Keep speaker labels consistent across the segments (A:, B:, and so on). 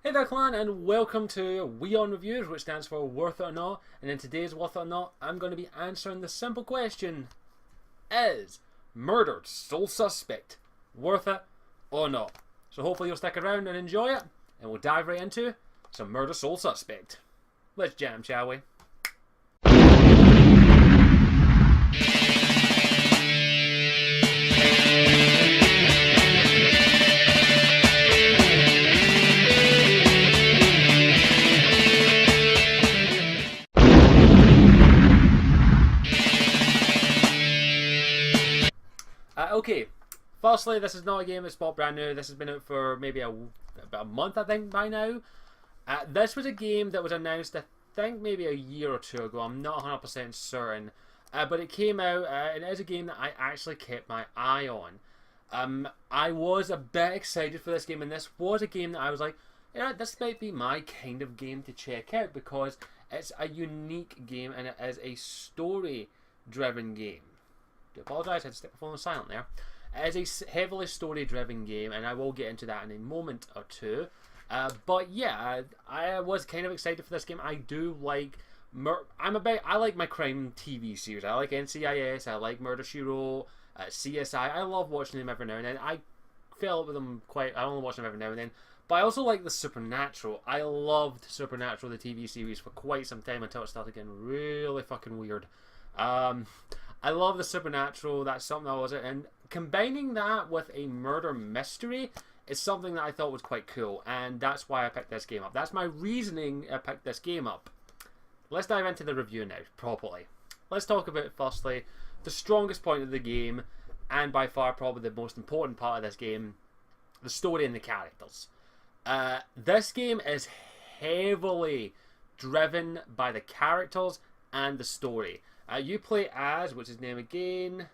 A: Hey there clan, and welcome to We On Reviews, which stands for Worth It or Not. And in today's Worth It or Not, I'm going to be answering the simple question: is murdered sole suspect worth it or not? So hopefully you'll stick around and enjoy it, and we'll dive right into some Murder Sole Suspect. Let's jam, shall we? Okay, firstly, this is not a game that's bought brand new. This has been out for maybe about a month, I think, by now. This was a game that was announced, I think, maybe a year or two ago. I'm not 100% certain. But it came out, and it is a game that I actually kept my eye on. I was a bit excited for this game, and this was a game that I was like, yeah, this might be my kind of game to check out because it's a unique game and it is a story-driven game. I apologise, I had to stick my phone on silent there. It is a heavily story-driven game, and I will get into that in a moment or two. But yeah, I was kind of excited for this game. I do like I like my crime TV series. I like NCIS. I like Murder She Wrote, CSI. I love watching them every now and then. I fell up with them I only watch them every now and then. But I also like the Supernatural. I loved Supernatural, the TV series, for quite some time until it started getting really fucking weird. I love the Supernatural. That's something I was, and combining that with a murder mystery is something that I thought was quite cool, and that's why I picked this game up. That's my reasoning I picked this game up. Let's dive into the review now, properly. Let's talk about, firstly, the strongest point of the game, and by far probably the most important part of this game, the story and the characters. This game is heavily driven by the characters and the story. You play as, what's his name again?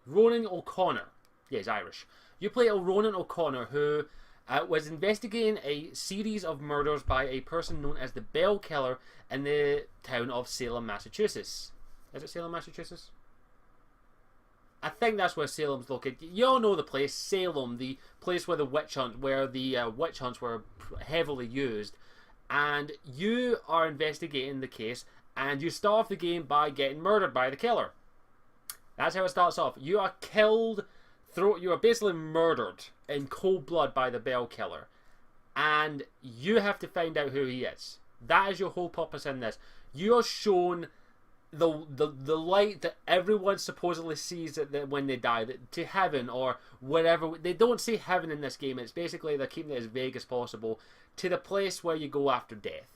A: Ronan O'Connor. Yeah, he's Irish. You play Ronan O'Connor, who was investigating a series of murders by a person known as the Bell Killer in the town of Salem, Massachusetts. Is it Salem, Massachusetts? I think that's where Salem's located. You all know the place, Salem, the place where the witch hunts were heavily used. And you are investigating the case, and you start off the game by getting murdered by the killer. That's how it starts off. You are killed, you are basically murdered in cold blood by the Bell Killer. And you have to find out who he is. That is your whole purpose in this. You are shown the light that everyone supposedly sees that when they die, to heaven or whatever. They don't say heaven in this game. It's basically they're keeping it as vague as possible, to the place where you go after death.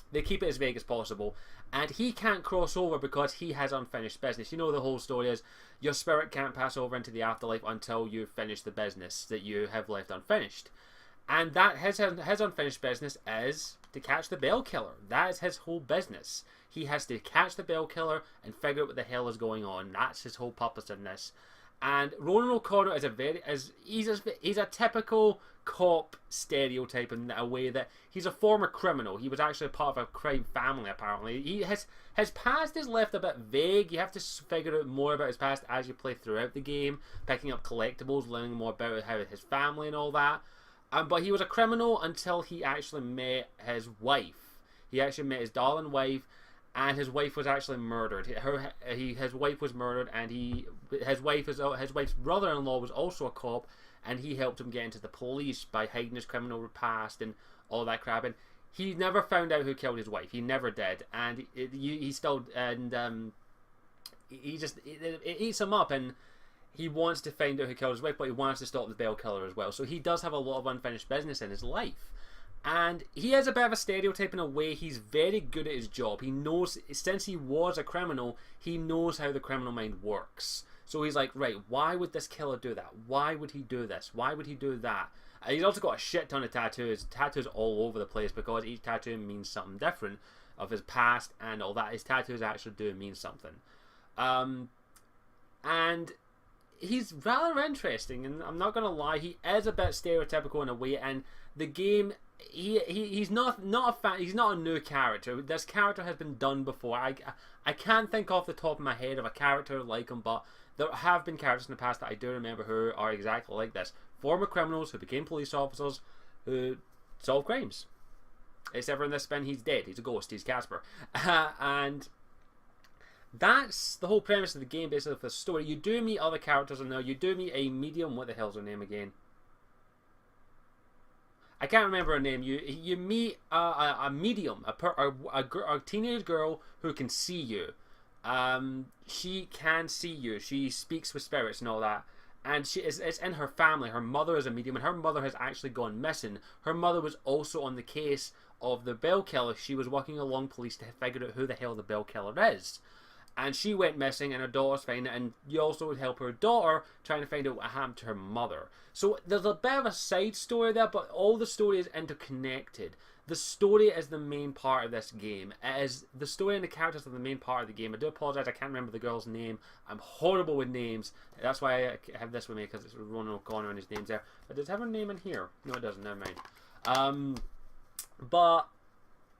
A: They keep it as vague as possible, and he can't cross over because he has unfinished business. You know, the whole story is your spirit can't pass over into the afterlife until you finish the business that you have left unfinished. And that his unfinished business is to catch the Bell Killer. That is his whole business. He has to catch the Bell Killer and figure out what the hell is going on. That's his whole purpose in this. And Ronan O'Connor is he's a typical cop stereotype in a way that he's a former criminal. He was actually part of a crime family, apparently. His past is left a bit vague. You have to figure out more about his past as you play throughout the game, picking up collectibles, learning more about his family and all that. But he was a criminal until he actually met his wife. He actually met his darling wife, and his wife was actually murdered. His wife was murdered, and his wife's brother-in-law was also a cop, and he helped him get into the police by hiding his criminal past and all that crap. And he never found out who killed his wife. He never did, and it eats him up, and he wants to find out who killed his wife, but he wants to stop the Bell Killer as well. So he does have a lot of unfinished business in his life. And he is a bit of a stereotype in a way. He's very good at his job. He knows, since he was a criminal, he knows how the criminal mind works. So he's like, right, why would this killer do that? Why would he do this? Why would he do that? And he's also got a shit ton of tattoos. Tattoos all over the place because each tattoo means something different of his past and all that. His tattoos actually do mean something. And he's rather interesting, and I'm not gonna lie, he is a bit stereotypical in a way. And the game, he's not a fan. He's not a new character. This character has been done before. I can't think off the top of my head of a character like him, but there have been characters in the past that I do remember who are exactly like this. Former criminals who became police officers, who solve crimes. Except for in this spin, he's dead. He's a ghost. He's Casper. And that's the whole premise of the game, basically, for the story. You do meet other characters in there. You do meet a medium. What the hell's her name again? I can't remember her name. You meet a medium, a teenage girl who can see you. She can see you. She speaks with spirits and all that. And it's in her family. Her mother is a medium, and her mother has actually gone missing. Her mother was also on the case of the bell killer. She was working along police to figure out who the hell the bell killer is. And she went missing, and her daughter's finding it, and you also would help her daughter trying to find out what happened to her mother. So there's a bit of a side story there, but all the story is interconnected. The story is the main part of this game. It is the story and the characters are the main part of the game. I do apologise, I can't remember the girl's name. I'm horrible with names. That's why I have this with me, because it's Ronan O'Connor and his name's there. But does it have her name in here? No, it doesn't. Never mind. But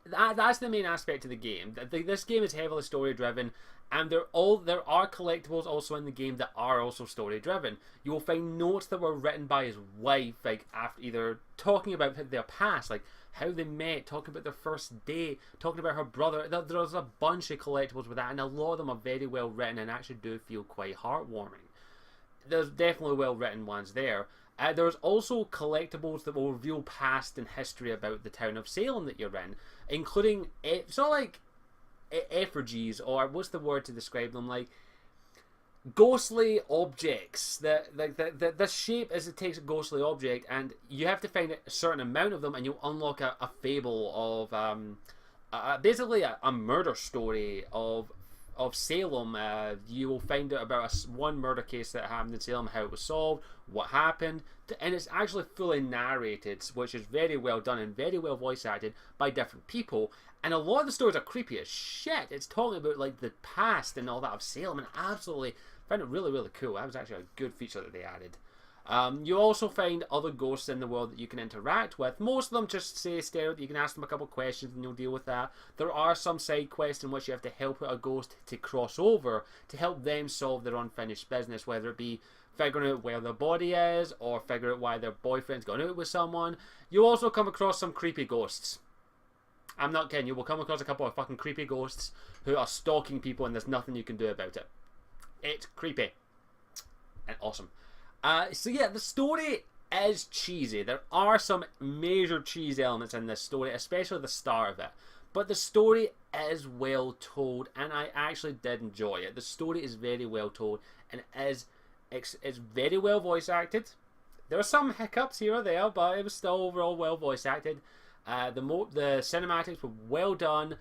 A: that's the main aspect of the game. This game is heavily story driven, and there are collectibles also in the game that are also story driven. You will find notes that were written by his wife, like after either talking about their past, like how they met, talking about their first date, talking about her brother. There's a bunch of collectibles with that, and a lot of them are very well written and actually do feel quite heartwarming. There's definitely well written ones there. There's also collectibles that will reveal past and history about the town of Salem that you're in, including sort of like effigies, or what's the word to describe them, like ghostly objects. The shape is it takes a ghostly object, and you have to find a certain amount of them, and you'll unlock a fable of basically a murder story of Salem. You will find out about one murder case that happened in Salem, how it was solved, what happened, and it's actually fully narrated, which is very well done and very well voice acted by different people. And a lot of the stories are creepy as shit. It's talking about like the past and all that of Salem, and I absolutely found it really, really cool. That was actually a good feature that they added. You also find other ghosts in the world that you can interact with. Most of them just say stare. You can ask them a couple questions and you'll deal with that. There are some side quests in which you have to help out a ghost to cross over to help them solve their unfinished business, whether it be figuring out where their body is or figure out why their boyfriend's gone out with someone. You also come across some creepy ghosts. I'm not kidding, you will come across a couple of fucking creepy ghosts who are stalking people, and there's nothing you can do about it. It's creepy and awesome. So yeah, the story is cheesy. There are some major cheese elements in this story, especially the start of it. But the story is well told, and I actually did enjoy it. The story is very well told, and it's very well voice acted. There are some hiccups here or there, but it was still overall well voice acted. The cinematics were well done.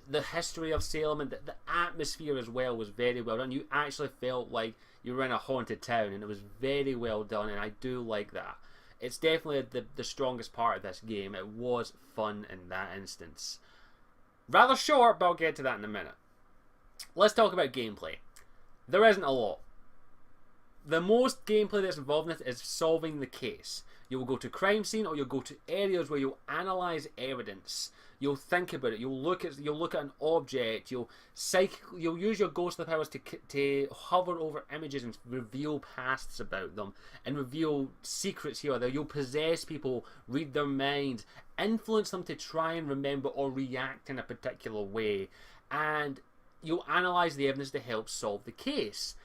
A: The history of Salem and the atmosphere as well was very well done. You actually felt like you were in a haunted town, and it was very well done, and I do like that. It's definitely the strongest part of this game. It was fun in that instance. Rather short, but I'll get to that in a minute. Let's talk about gameplay. There isn't a lot. The most gameplay that's involved in it is solving the case. You will go to crime scene, or you'll go to areas where you'll analyze evidence. You'll think about it. You'll look at an object. You'll use your ghostly powers to hover over images and reveal pasts about them and reveal secrets here or there. You'll possess people, read their minds, influence them to try and remember or react in a particular way, and you'll analyze the evidence to help solve the case.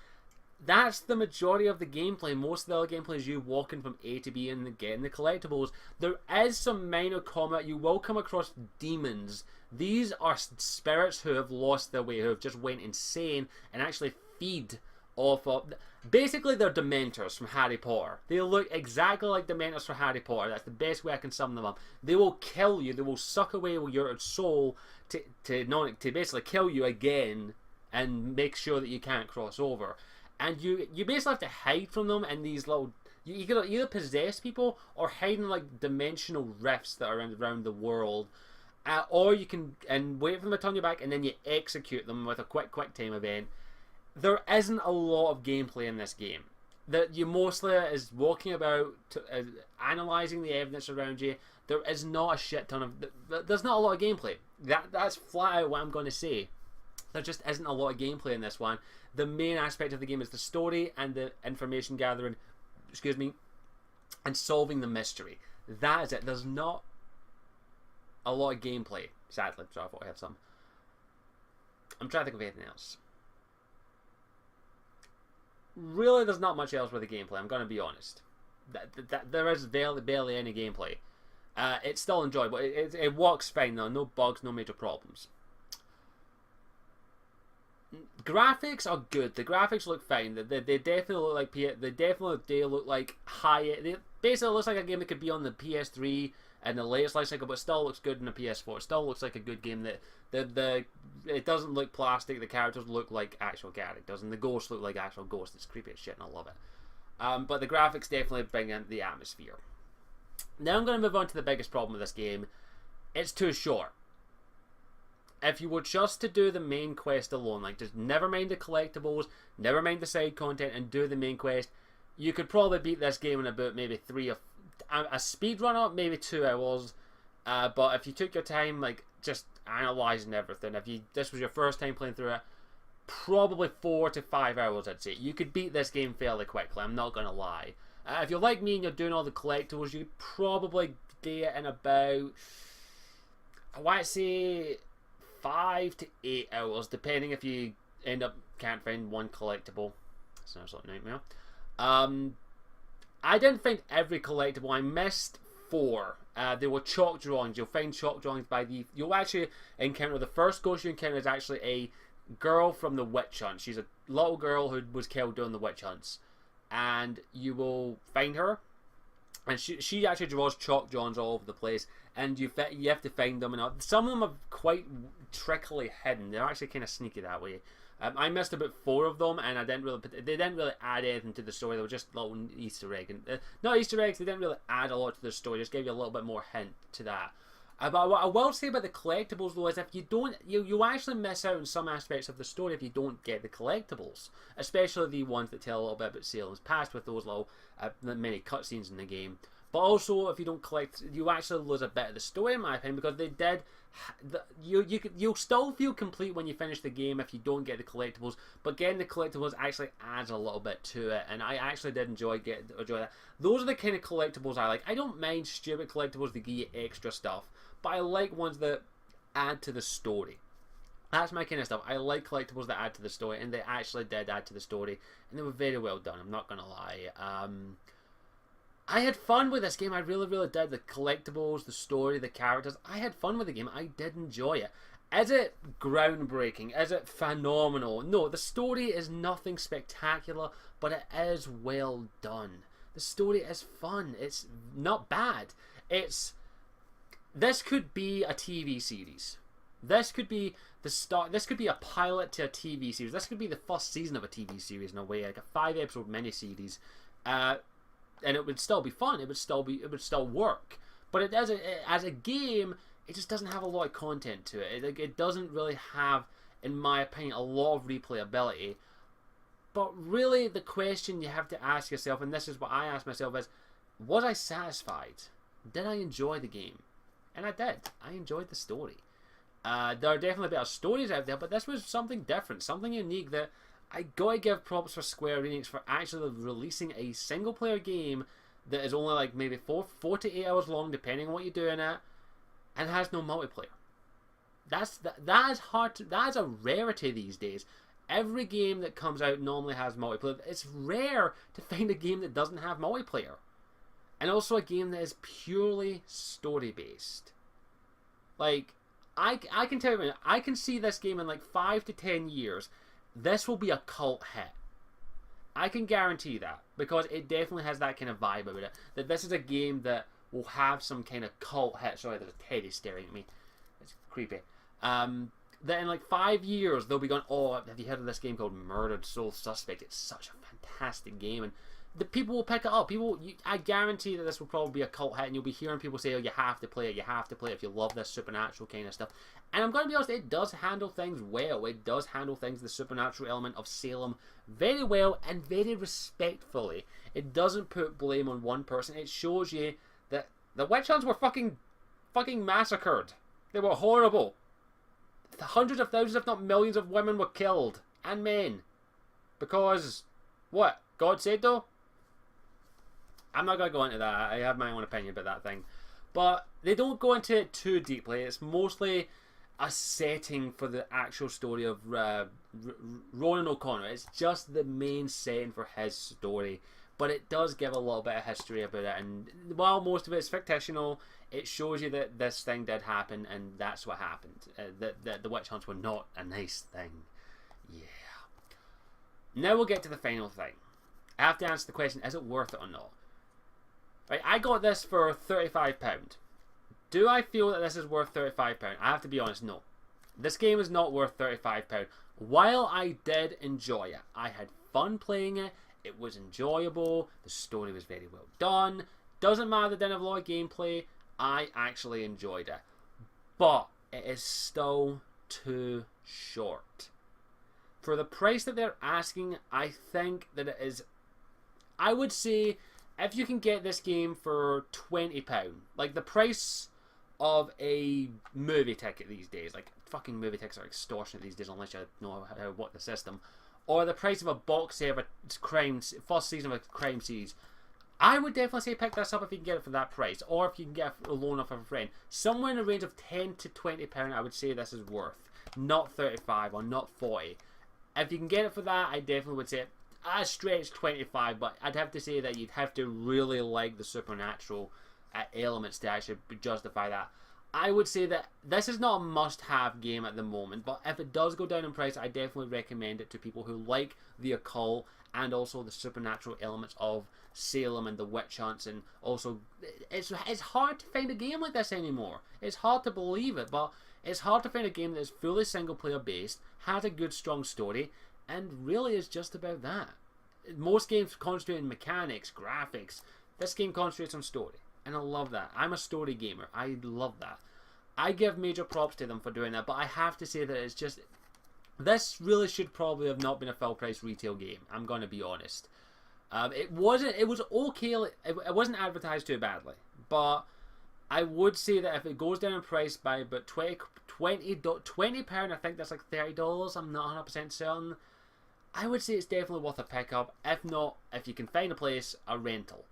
A: That's the majority of the gameplay. Most of the other gameplay is you walking from A to B and getting the collectibles. There is some minor combat. You will come across demons. These are spirits who have lost their way, who have just went insane and actually feed off of... Basically, they're Dementors from Harry Potter. They look exactly like Dementors from Harry Potter. That's the best way I can sum them up. They will kill you. They will suck away your soul to basically kill you again and make sure that you can't cross over. And you basically have to hide from them in these little... You can either possess people or hide in like dimensional rifts that are around the world. Or you can wait for them to turn you back, and then you execute them with a quick time event. There isn't a lot of gameplay in this game. That you mostly is walking about, analysing the evidence around you. There is not a shit ton of... There's not a lot of gameplay. That's flat out what I'm going to say. There just isn't a lot of gameplay in this one. The main aspect of the game is the story and the information gathering, and solving the mystery. That is it. There's not a lot of gameplay. Sadly, sorry, I thought I had some. I'm trying to think of anything else. Really, there's not much else with the gameplay. I'm going to be honest. There is barely any gameplay. It's still enjoyable. It works fine though. No bugs, no major problems. Graphics are good. The graphics look fine. They definitely look like they look like high. They basically looks like a game that could be on the PS3 and the latest life cycle, but still looks good in the PS4. It still looks like a good game. That it doesn't look plastic. The characters look like actual characters, and the ghosts look like actual ghosts. It's creepy as shit, and I love it. But the graphics definitely bring in the atmosphere. Now I'm going to move on to the biggest problem with this game. It's too short. If you were just to do the main quest alone, like just never mind the collectibles, never mind the side content, and do the main quest, you could probably beat this game in about maybe a speed run up, maybe 2 hours. But if you took your time, like just analyzing everything, this was your first time playing through it, probably 4 to 5 hours, I'd say. You could beat this game fairly quickly. I'm not gonna lie. If you're like me and you're doing all the collectibles, you could probably do it in about, I want to say, 5 to 8 hours, depending if you can't find one collectible. Sounds like a nightmare. I didn't find every collectible. I missed 4. They were chalk drawings. You'll find chalk drawings you'll actually encounter, the first ghost you encounter is actually a girl from the witch hunt. She's a little girl who was killed during the witch hunts. And you will find her, and she actually draws chalk drawings all over the place, and you have to find them, and some of them are quite trickily hidden. They're actually kind of sneaky that way. I missed about 4 of them, and they didn't really add anything to the story. They were just little Easter eggs, and not Easter eggs. They didn't really add a lot to the story. Just gave you a little bit more hint to that. But what I will say about the collectibles though is if you don't, you actually miss out on some aspects of the story if you don't get the collectibles, especially the ones that tell a little bit about Salem's past with those little many cutscenes in the game. But also, if you don't collect, you actually lose a bit of the story, in my opinion, because they did. You'll still feel complete when you finish the game if you don't get the collectibles, but getting the collectibles actually adds a little bit to it, and I actually did enjoy that. Those are the kind of collectibles I like. I don't mind stupid collectibles that give you extra stuff, but I like ones that add to the story. That's my kind of stuff. I like collectibles that add to the story, and they actually did add to the story, and they were very well done. I'm not gonna lie. I had fun with this game. I really, really did. The collectibles, the story, the characters. I had fun with the game. I did enjoy it. Is it groundbreaking? Is it phenomenal? No, the story is nothing spectacular, but it is well done. The story is fun. It's not bad. This could be a TV series. This could be the start. This could be a pilot to a TV series. This could be the first season of a TV series in a way, like a 5-episode miniseries. And it would still be fun. It would still work. But as a game, it just doesn't have a lot of content to it. It doesn't really have, in my opinion, a lot of replayability. But really, the question you have to ask yourself, and this is what I asked myself, is: was I satisfied? Did I enjoy the game? And I did. I enjoyed the story. There are definitely better stories out there, but this was something different, something unique that I gotta give props for Square Enix for actually releasing a single player game that is only like maybe 4 to 8 hours long, depending on what you're doing at, and has no multiplayer. That is hard. That is a rarity these days. Every game that comes out normally has multiplayer. It's rare to find a game that doesn't have multiplayer, and also a game that is purely story based. Like I can tell you, I can see this game in like 5 to 10 years. This will be a cult hit. I can guarantee that, because it definitely has that kind of vibe about it. That this is a game that will have some kind of cult hit. Sorry, there's a teddy staring at me. It's creepy. That in like 5 years they'll be going, oh, have you heard of this game called Murdered Soul Suspect? It's such a fantastic game, and the people will pick it up. I guarantee that this will probably be a cult hit, and you'll be hearing people say, oh, you have to play it, if you love this supernatural kind of stuff. And I'm going to be honest, it does handle things well. It does handle things, the supernatural element of Salem, very well and very respectfully. It doesn't put blame on one person. It shows you that the witch hunts were fucking massacred. They were horrible. Hundreds of thousands, if not millions of women were killed, and men. Because, what? God said though? I'm not going to go into that. I have my own opinion about that thing. but they don't go into it too deeply. It's mostly a setting for the actual story of Ronan O'Connor. It's just the main setting for his story, but it does give a little bit of history about it. And while most of it is fictional, it shows you that this thing did happen, and that's what happened. That the witch hunts were not a nice thing. Yeah. Now we'll get to the final thing. I have to answer the question: is it worth it or not? Right, I got this for £35. Do I feel that this is worth £35? I have to be honest, no. This game is not worth £35. While I did enjoy it, I had fun playing it, it was enjoyable, the story was very well done, doesn't matter that it didn't have a lot of gameplay, I actually enjoyed it. But it is still too short. For the price that they're asking, I think that it is... I would say, if you can get this game for £20, like the price of a movie ticket these days, like fucking movie tickets are extortionate these days unless you know how to work the system, or the price of a box set of a first season of a crime series, I would definitely say pick this up if you can get it for that price, or if you can get a loan off of a friend. Somewhere in the range of £10 to £20 I would say this is worth, not 35 or not 40. If you can get it for that, I definitely would say I stretch 25, but I'd have to say that you'd have to really like the supernatural elements to actually justify that. I would say that this is not a must-have game at the moment, but if it does go down in price, I definitely recommend it to people who like the occult and also the supernatural elements of Salem and the witch hunts, and also it's hard to find a game like this anymore. It's hard to believe it, but it's hard to find a game that is fully single-player based, has a good, strong story, and really is just about that. Most games concentrate on mechanics, graphics. This game concentrates on story. And I love that. I'm a story gamer. I love that. I give major props to them for doing that, but I have to say that it's just... This really should probably have not been a full price retail game. I'm going to be honest. It was okay. It wasn't advertised too badly. But I would say that if it goes down in price by about £20, I think that's like $30. I'm not 100% certain. I would say it's definitely worth a pickup. If not, if you can find a place, a rental.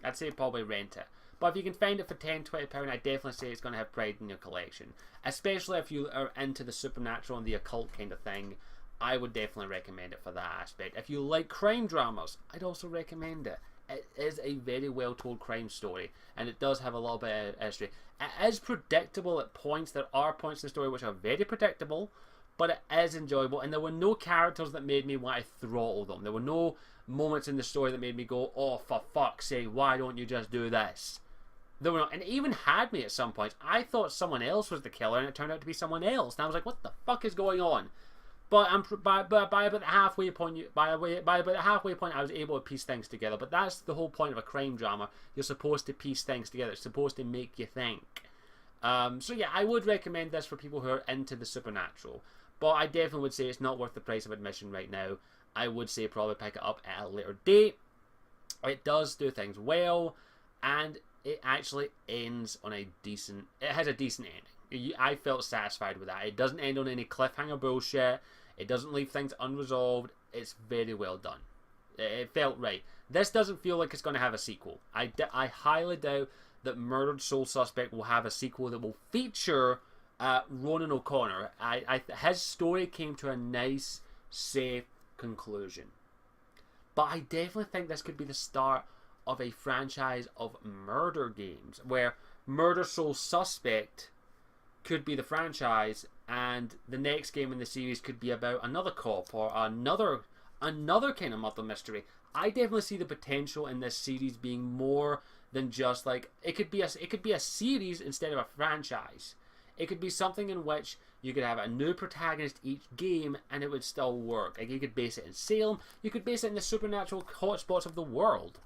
A: I'd say probably rent it. But if you can find it for £10, £20, I definitely say it's going to have pride in your collection. Especially if you are into the supernatural and the occult kind of thing, I would definitely recommend it for that aspect. If you like crime dramas, I'd also recommend it. It is a very well told crime story, and it does have a little bit of history. It is predictable at points. There are points in the story which are very predictable, but it is enjoyable, and there were no characters that made me want to throttle them. There were no moments in the story that made me go, oh, for fuck's sake, why don't you just do this? There were not, and it even had me at some points. I thought someone else was the killer, and it turned out to be someone else, and I was like, what the fuck is going on? But by about the halfway point, by about the halfway point, I was able to piece things together. But that's the whole point of a crime drama. You're supposed to piece things together. It's supposed to make you think. So yeah, I would recommend this for people who are into the supernatural. But I definitely would say it's not worth the price of admission right now. I would say probably pick it up at a later date. It does do things well, and it actually ends on a decent... It has a decent ending. I felt satisfied with that. It doesn't end on any cliffhanger bullshit. It doesn't leave things unresolved. It's very well done. It felt right. This doesn't feel like it's going to have a sequel. I highly doubt that Murdered Soul Suspect will have a sequel that will feature Ronan O'Connor. His story came to a nice, safe conclusion. But I definitely think this could be the start of a franchise of murder games, where Murder Soul Suspect could be the franchise, and the next game in the series could be about another cop or another kind of murder mystery. I definitely see the potential in this series being more than just like it could be a series instead of a franchise. It could be something in which you could have a new protagonist each game and it would still work. Like you could base it in Salem, you could base it in the supernatural hotspots of the world.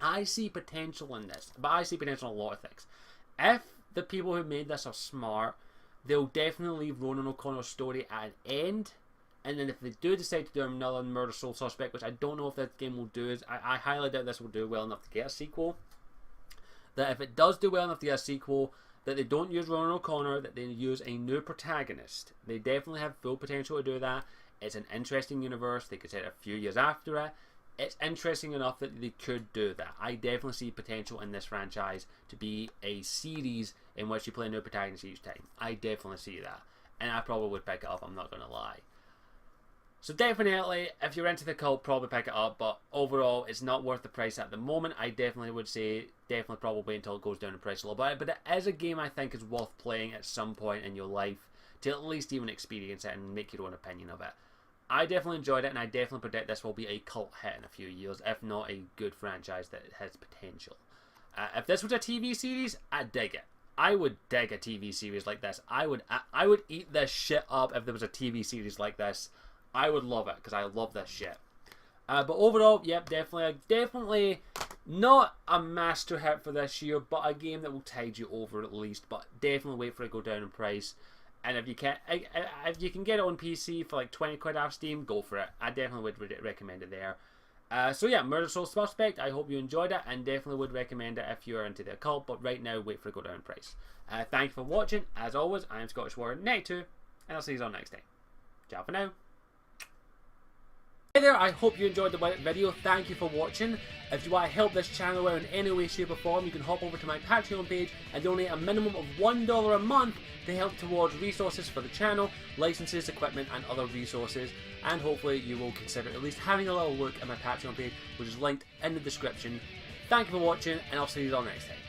A: I see potential in this, but I see potential in a lot of things. If the people who made this are smart, they'll definitely leave Ronan O'Connor's story at an end, and then if they do decide to do another Murder Soul Suspect, which I don't know if that game will do, I highly doubt this will do well enough to get a sequel, that if it does do well enough to get a sequel, that they don't use Ronan O'Connor, that they use a new protagonist. They definitely have full potential to do that. It's an interesting universe. They could set it a few years after it. it's interesting enough that they could do that. I definitely see potential in this franchise to be a series in which you play a new protagonist each time. I definitely see that. And I probably would pick it up, I'm not going to lie. So definitely, if you're into the cult, probably pick it up. But overall, it's not worth the price at the moment. I definitely would say, definitely probably wait until it goes down in price a little bit. But it is a game I think is worth playing at some point in your life to at least even experience it and make your own opinion of it. I definitely enjoyed it, and I definitely predict this will be a cult hit in a few years, if not a good franchise that has potential. If this was a TV series, I'd dig it. I would dig a TV series like this. I would eat this shit up if there was a TV series like this. I would love it, because I love this shit. But overall, yep, definitely not a master hit for this year, but a game that will tide you over at least. But definitely wait for it to go down in price. And if you can get it on PC for like 20 quid off Steam, go for it. I definitely would recommend it there. So yeah, Murder Soul Suspect, I hope you enjoyed it, and definitely would recommend it if you are into the occult, but right now, wait for it to go down in price. Thank you for watching. As always, I am Scottish Warrior 92, and I'll see you all next time. Ciao for now. Hey there, I hope you enjoyed the video. Thank you for watching. If you want to help this channel out in any way, shape or form, you can hop over to my Patreon page and donate a minimum of $1 a month to help towards resources for the channel, licenses, equipment and other resources. And hopefully you will consider at least having a little look at my Patreon page, which is linked in the description. Thank you for watching, and I'll see you all next time.